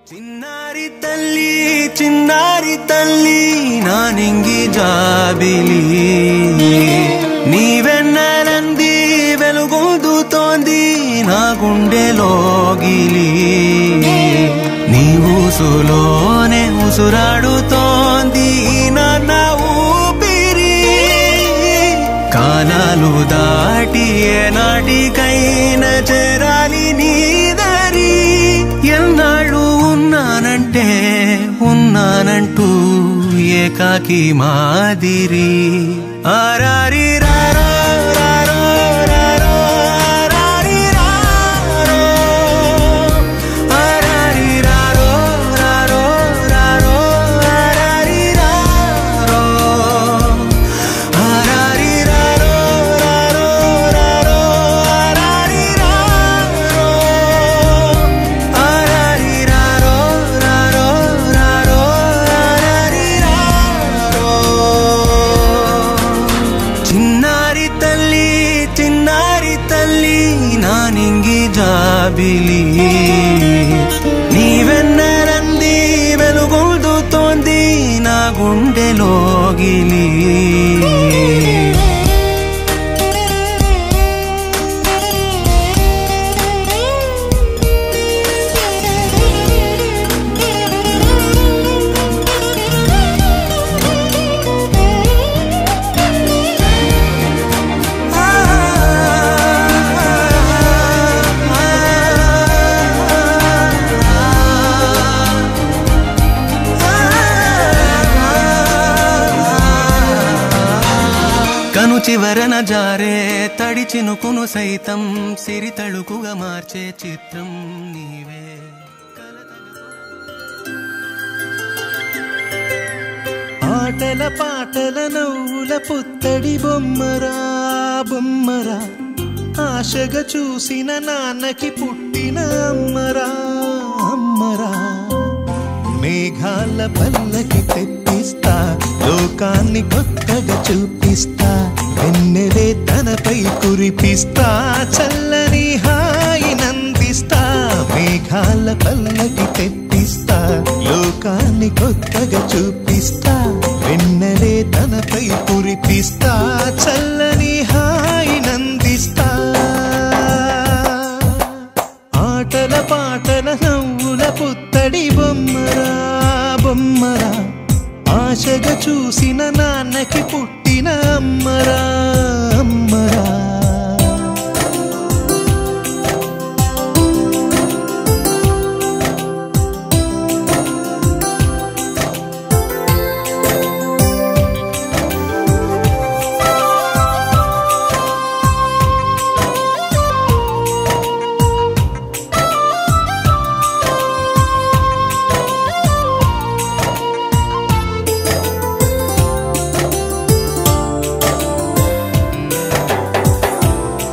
చిన్నారి తల్లి నానింగి జాబిలి నీవెన్నెలంది వెలుగొందుతోంది నా గుండెలోగిలి నీ ఊసులోనే ఉసురాడుతోంది నా ఊపిరి కాలాలు దాటి ఏనాటికైనా చేరాలి నీ దరి ఎన్నాళ్ళు ఉన్నానంటూ ఏకాకి మాదిరి ఆరారి రారో రారో రారో ఆరారి రారో ఆరారి రారో రారో రారో ఆరారి రారో ఆరారి రారో రారో రారో ఆరారి రారో ఆరారి రారో రారో రారో ఆరారి రారో చిన్నారి తల్లి నానింగి జాబిలి నీవెన్నెలంది వెలుగొందుతోంది నా గుండెలోగిలి కను చివరన జారే తడి చినుకును సైతం సిరి తళుకుగా మార్చే చిత్రం నీవే ఆటల పాటల నవ్వుల పుత్తడి బొమ్మరా బొమ్మరా ఆశగా చూసిన నాన్నకి పుట్టిన అమ్మరా అమ్మరా మేఘాల పల్లకి తెప్పిస్తా లోకాన్ని కొత్తగా చూపిస్తా వెన్నెలే తనపై కురిపిస్తా చల్లని హాయినందిస్తా మేఘాల పల్లకి తెప్పిస్తా లోకాన్ని కొత్తగా చూపిస్తా వెన్నెలే తనపై కురిపిస్తా చల్లని హాయినందిస్తా ఆటల పాటల నవ్వుల పుత్తడి బొమ్మరా బొమ్మరా ఆశగా చూసిన నాన్నకి పుట్టిన అమ్మరా అమ్మరా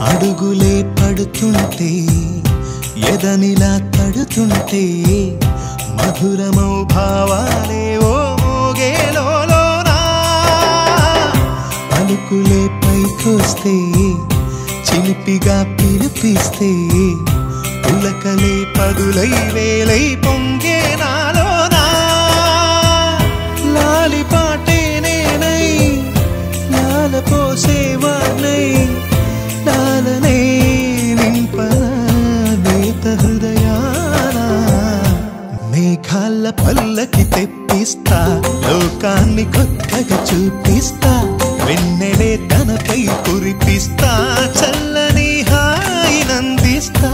అడుగులే పడుతుంటే ఎదనిలా తడుతుంటే మధురమౌ భావాలే ఓ మోగేలోనా పలుకులే పైకొస్తే చిలిపిగా పిలిపిస్తే పులకలే పదులై వేలై పొంగే నాలోనా లాలి పాటే నేనై లాల పోసేవాణ్ణై లాలనే నింపనా నేత హృదయాన మేఘాల పల్లకి తెప్పిస్తా లోకాన్ని కొత్తగా చూపిస్తా వెన్నెలే తనపై కురిపిస్తా చల్లని హాయినందిస్తా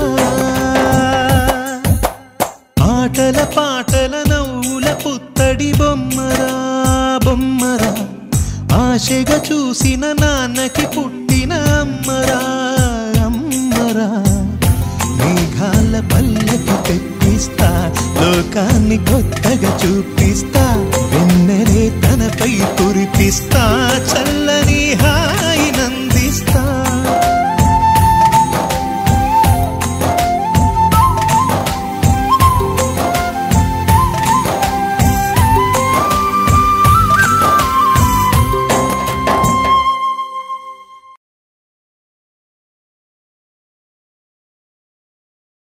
ఆటల పాటల నవ్వుల పుత్తడి బొమ్మరా బొమ్మరా ఆశగా చూసిన నాన్నకి పుట్టిన అమ్మరా అమ్మరా మేఘాల పల్లకి తెప్పిస్తా లోకాన్ని కొత్తగా చూపిస్తా వెన్నెలే తనపై కురిపిస్తా చల్ల